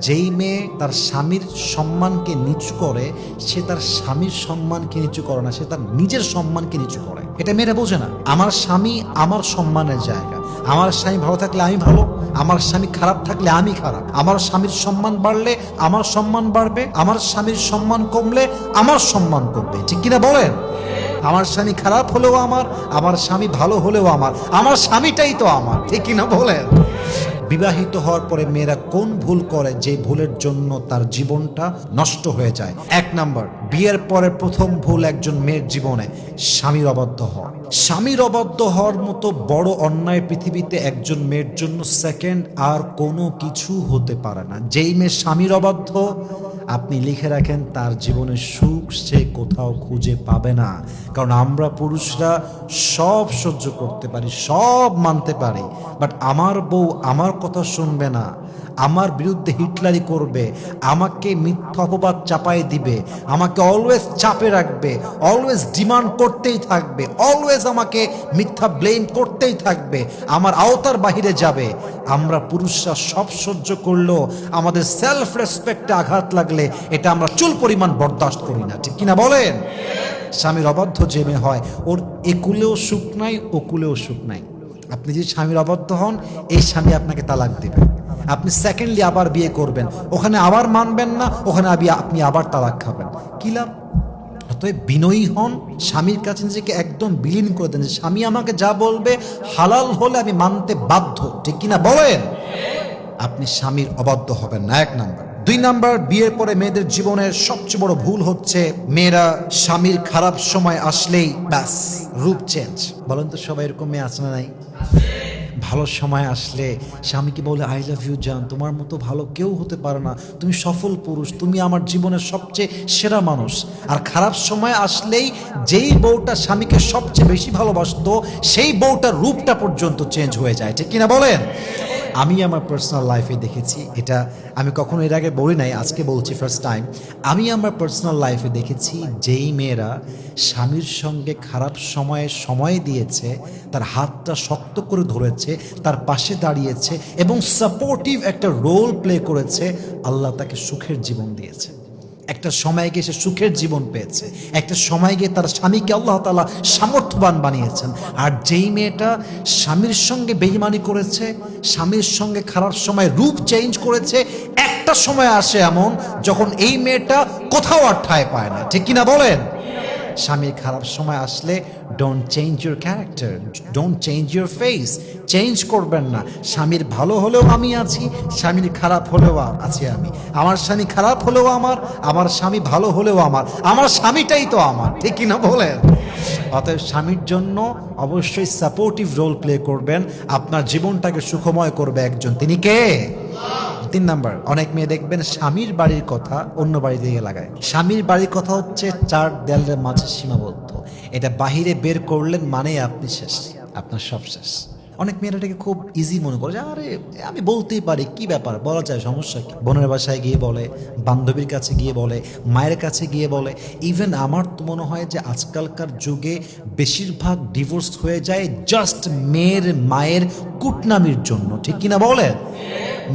যেই মেয়ে তার স্বামীর সম্মানকে নিচু করে, সে তার স্বামীর সম্মানকে নিচু করে না, সে তার নিজের সম্মানকে নিচু করে। এটা মেয়েরা বোঝে না। আমার স্বামী আমার সম্মানের জায়গা। আমার স্বামী ভালো থাকলে আমি ভালো, আমার স্বামী খারাপ থাকলে আমি খারাপ। আমার স্বামীর সম্মান বাড়লে আমার সম্মান বাড়বে, আমার স্বামীর সম্মান কমলে আমার সম্মান কমবে। ঠিক কিনা বলেন? আমার স্বামী খারাপ হলেও আমার স্বামী ভালো হলেও আমার স্বামীটাই তো আমার। ঠিক কিনা বলেন? বিবাহিত হওয়ার পরে মেয়েরা কোন ভুল করে যে ভুলের জন্য তার জীবনটা নষ্ট হয়ে যায়? 1 নাম্বার, বিয়ের পরে প্রথম ভুল একজন মেয়ের জীবনে স্বামীর অবাধ্য হওয়া। স্বামীর অবাধ্য হওয়ার মতো বড় অন্যায় পৃথিবীতে একজন মেয়ের জন্য সেকেন্ড আর কোনো কিছু হতে পারে না। যেই মেয়ে স্বামীর অবাধ্য, আপনি লিখে রাখেন তার জীবনের সুখ সে কোথাও খুঁজে পাবে না। কারণ আমরা পুরুষরা সব সহ্য করতে পারি, সব মানতে পারি, বাট আমার বউ আমার কথা শুনবে না, আমার বিরুদ্ধে হিটলারি করবে, আমাকে মিথ্যা অপবাদ চাপাই দিবে, আমাকে অলওয়েজ চাপে রাখবে, অলওয়েজ ডিমান্ড করতেই থাকবে, অলওয়েজ আমাকে মিথ্যা ব্লেম করতেই থাকবে, আমার আওতার বাহিরে যাবে। আমরা পুরুষরা সব সহ্য করলেও আমাদের সেলফ রেসপেক্টে আঘাত লাগলে এটা আমরা চুল পরিমাণ বরদাস্ত করি না। ঠিক কিনা বলেন? স্বামীর অবাধ্য যে মেয়ে হয়, ওর একুলেও সুখ নাই, ওকুলেও সুখ নাই। আপনি যদি স্বামীর অবাধ্য হন, এই স্বামী আপনাকে তালাক দেবে। আপনি সেকেন্ডলি আবার বিয়ে করবেন, ওখানে আবার মানবেন না, ওখানে আপনি আবার তালাক খাবেন। কি লাভ? অতএব বিনয়ী হন, স্বামীর কাছে নিজেকে একদম বিলীন করে দেন যে স্বামী আমাকে যা বলবে হালাল হলে আমি মানতে বাধ্য। ঠিক কিনা বলেন? আপনি স্বামীর অবাধ্য হবেন না। 1 নাম্বার। 2 নাম্বার, বিয়ের পরে মেয়েদের জীবনের সবচেয়ে বড় ভুল হচ্ছে মেয়েরা স্বামীর খারাপ সময় আসলেই ব্যাস রূপ চেঞ্জ। বলেন তো সবাই এরকম মেয়ে আছে না নাই? ভালো সময় আসলে স্বামীকে বলে আই লাভ ইউ জান, তোমার মতো ভালো কেউ হতে পারে না, তুমি সফল পুরুষ, তুমি আমার জীবনের সবচেয়ে সেরা মানুষ। আর খারাপ সময় আসলেই যেই বউটা স্বামীকে সবচেয়ে বেশি ভালোবাসতো, সেই বউটার রূপটা পর্যন্ত চেঞ্জ হয়ে যায়। ঠিক কিনা বলেন? আমি আমার পার্সোনাল লাইফে দেখেছি, এটা আমি কখনো এর আগে বলি নাই, আজকে বলছি ফার্স্ট টাইম। আমি আমার পার্সোনাল লাইফে দেখেছি যেই মেয়েরা স্বামীর সঙ্গে খারাপ সময়ে সময় দিয়েছে, তার হাতটা শক্ত করে ধরেছে, তার পাশে দাঁড়িয়েছে এবং সাপোর্টিভ একটা রোল প্লে করেছে, আল্লাহ তাকে সুখের জীবন দিয়েছে। একটা সময় গিয়ে সে সুখের জীবন পেয়েছে, একটা সময় গিয়ে তার স্বামীকে আল্লাহ তাআলা সামর্থ্যবান বানিয়েছেন। আর যেই মেয়েটা স্বামীর সঙ্গে বেঈমানি করেছে, স্বামীর সঙ্গে খারাপ সময় রূপ চেঞ্জ করেছে, একটা সময় আসে এমন যখন এই মেয়েটা কোথাও আর ঠাঁই পায় না। ঠিক কিনা বলেন? স্বামীর খারাপ সময় আসলে don't change your character, don't change your face, change করবেন না। স্বামীর ভালো হলেও আমি আছি, স্বামীর খারাপ হলেও আছি আমি। আমার স্বামী খারাপ হলেও আমার স্বামী ভালো হলেও আমার স্বামীটাই তো আমার। ঠিক কিনা বলেন? অতএব স্বামীর জন্য অবশ্যই সাপোর্টিভ রোল প্লে করবেন, আপনার জীবনটাকে সুখময় করবে একজন, তিনি কে? 3 নাম্বার, অনেক মেয়ে দেখবেন স্বামীর বাড়ির কথা অন্য বাড়ি দিয়ে লাগায়। স্বামীর বাড়ির কথা হচ্ছে 4 দেয়ালের মাঝে সীমাবদ্ধ, এটা বাহিরে বের করলেন মানে আপনি শেষ, আপনার সব শেষ। অনেক মেয়েরা এটাকে খুব ইজি মনে করে যে আরে আমি বলতেই পারি, কি ব্যাপার, বলা যায়, সমস্যা কি? বোনের বাসায় গিয়ে বলে, বান্ধবীর কাছে গিয়ে বলে, মায়ের কাছে গিয়ে বলে। ইভেন আমার তো মনে হয় যে আজকালকার যুগে বেশিরভাগ ডিভোর্স হয়ে যায় জাস্ট মেয়ের মায়ের কুটনামির জন্য। ঠিক কিনা বলেন?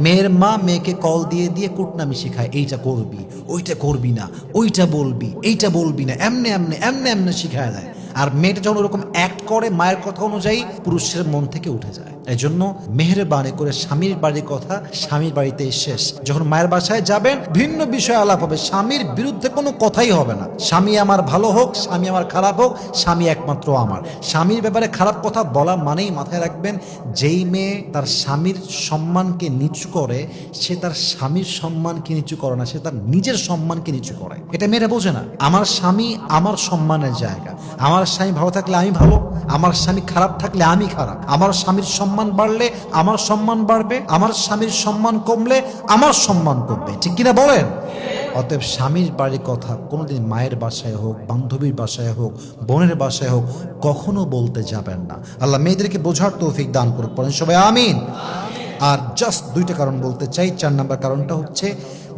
মেয়ের মা মেয়েকে কল দিয়ে দিয়ে কুটনামি শেখায়, এইটা করবি, ওইটা করবি না, ওইটা বলবি, এইটা বলবি না, এমনে এমনে এমনে এমনে শিখায় দেয়। আর মেয়েটা যখন ওরকম অ্যাক্ট করে মায়ের কথা অনুযায়ী, পুরুষের মন থেকে উঠে যায়। এই জন্য মেহেরবানি করে স্বামীর বাড়ির কথা স্বামীর বাড়িতেই শেষ। যখন মায়ের বাসায় যাবেন ভিন্ন বিষয় আলাপ হবে, স্বামীর বিরুদ্ধে কোনো কথাই হবে না। স্বামী আমার ভালো হোক, স্বামী আমার খারাপ হোক, স্বামী একমাত্র আমার। স্বামীর ব্যাপারে খারাপ কথা বলা মানেই মাথায় রাখবেন, যেই মেয়ে তার স্বামীর সম্মানকে নিচু করে, সে তার স্বামীর সম্মানকে নিচু করে না, সে তার নিজের সম্মানকে নিচু করে। এটা মেয়েরা বোঝে না। আমার স্বামী আমার সম্মানের জায়গা। আমার স্বামী ভালো থাকলে আমি ভালো, আমার স্বামী খারাপ থাকলে আমি খারাপ। আমার স্বামীর সম্মান বাড়লে আমার সম্মান বাড়বে, আমার স্বামীর সম্মান কমলে আমার সম্মান কমবে। ঠিক কিনা বলেন? অতএব স্বামীর বাড়ির কথা কোনোদিন মায়ের বাসায় হোক, বান্ধবীর বাসায় হোক, বোনের বাসায় হোক, কখনো বলতে যাবেন না। আল্লাহ মেয়েদেরকে বোঝার তৌফিক দান করুক। পড়েন সবাই আমিন। আর জাস্ট দুইটা কারণ বলতে চাই। 4 নাম্বার কারণটা হচ্ছে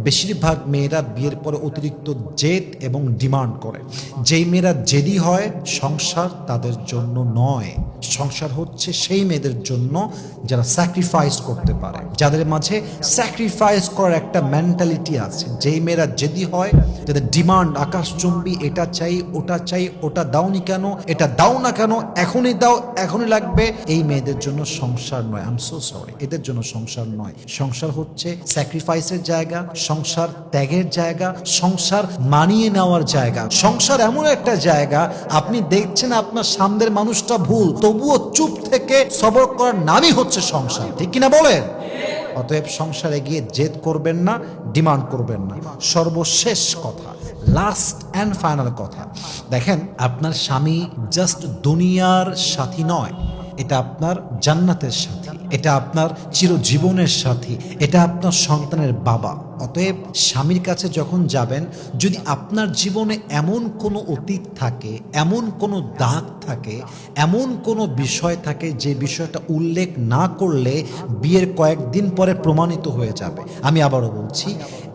বেশিরভাগ মেয়েরা বিয়ের পরে অতিরিক্ত জেদ এবং ডিমান্ড করে। যেই মেয়েরা জেদি হয় সংসার তাদের জন্য নয়। সংসার হচ্ছে সেই মেয়েদের জন্য যারা স্যাক্রিফাইস করতে পারে, যাদের মাঝে স্যাক্রিফাইস করার একটা মেন্টালিটি আছে। যেই মেয়েরা জেদি হয়, যাদের ডিমান্ড আকাশচুম্বী, এটা চাই ওটা চাই, ওটা দাওনি কেন, এটা দাও না কেন, এখনই দাও, এখনই লাগবে, এই মেয়েদের জন্য সংসার নয়। আই এম সো সরি, এদের জন্য সংসার নয়। সংসার হচ্ছে স্যাক্রিফাইসের জায়গা, সংসার ত্যাগের জায়গা, সংসার মানিয়ে নেওয়ার জায়গা। সংসার এমন একটা জায়গা, আপনি দেখছেন আপনার সামনের মানুষটা ভুল, তবুও চুপ থেকে সবর করার নামই হচ্ছে সংসার, ঠিক কিনা বলেন? অতএব সংসারে গিয়ে জেদ করবেন না, ডিমান্ড করবেন না। সর্বশেষ কথা, লাস্ট অ্যান্ড ফাইনাল কথা, দেখেন আপনার স্বামী জাস্ট দুনিয়ার সাথী নয়, এটা আপনার জান্নাতের সাথী, এটা আপনার চিরজীবনের সাথী, এটা আপনার সন্তানের বাবা। অতএব স্বামীর কাছে যখন যাবেন, যদি আপনার জীবনে এমন কোনো অতীত থাকে, এমন কোনো দাগ থাকে, এমন কোনো বিষয় থাকে যে বিষয়টা উল্লেখ না করলে বিয়ের কয়েকদিন পরে প্রমাণিত হয়ে যাবে, আমি আবারও বলছি,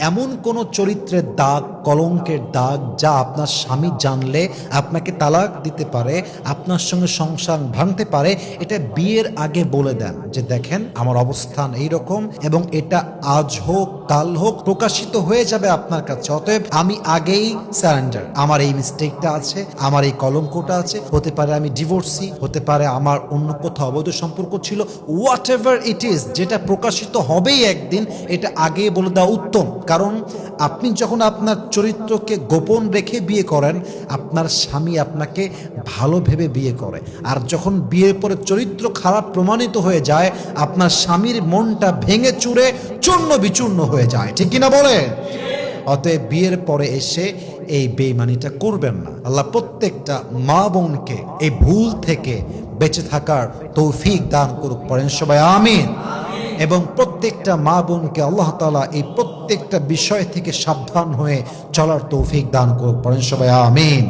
এমন কোনো চরিত্রের দাগ, কলঙ্কের দাগ যা আপনার স্বামী জানলে আপনাকে তালাক দিতে পারে, আপনার সঙ্গে সংসার ভাঙতে পারে, এটা বিয়ের আগে বলে দেন যে দেখেন আমার অবস্থান এইরকম এবং এটা আজ হোক কাল হোক প্রকাশিত হয়ে যাবে আপনার কাছে। অতএব আমি আগেই সারেন্ডার, আমার এই মিস্টেকটা আছে, আমার এই কলঙ্কটা আছে, হতে পারে আমি ডিভোর্সি, হতে পারে আমার অন্য কোথাও অবৈধ সম্পর্ক ছিল, হোয়াট এভার ইট ইজ, যেটা প্রকাশিত হবেই একদিন, এটা আগেই বলে দেওয়া উত্তম। কারণ আপনি যখন আপনার চরিত্রকে গোপন রেখে বিয়ে করেন, আপনার স্বামী আপনাকে ভালো ভেবে বিয়ে করে, আর যখন বিয়ের পরে চরিত্র খারাপ প্রমাণিত হয়ে যায়, আপনার স্বামীর মনটা ভেঙে চুরে চূর্ণ বিচূর্ণ হয়ে যায়, ঠিক কিনা বলে? অতএব বিয়ের পরে এসে এই বেঈমানিটা করবেন না। আল্লাহ প্রত্যেকটা মা বোনকে এই ভুল থেকে বেঁচে থাকার তৌফিক দান করুক, পড়েন সবাই আমিন। এবং প্রত্যেকটা মা বোনকে আল্লাহ তাআলা এই প্রত্যেকটা বিষয় থেকে সাবধান হয়ে চলার তৌফিক দান করুক, পড়েন সবাই আমিন।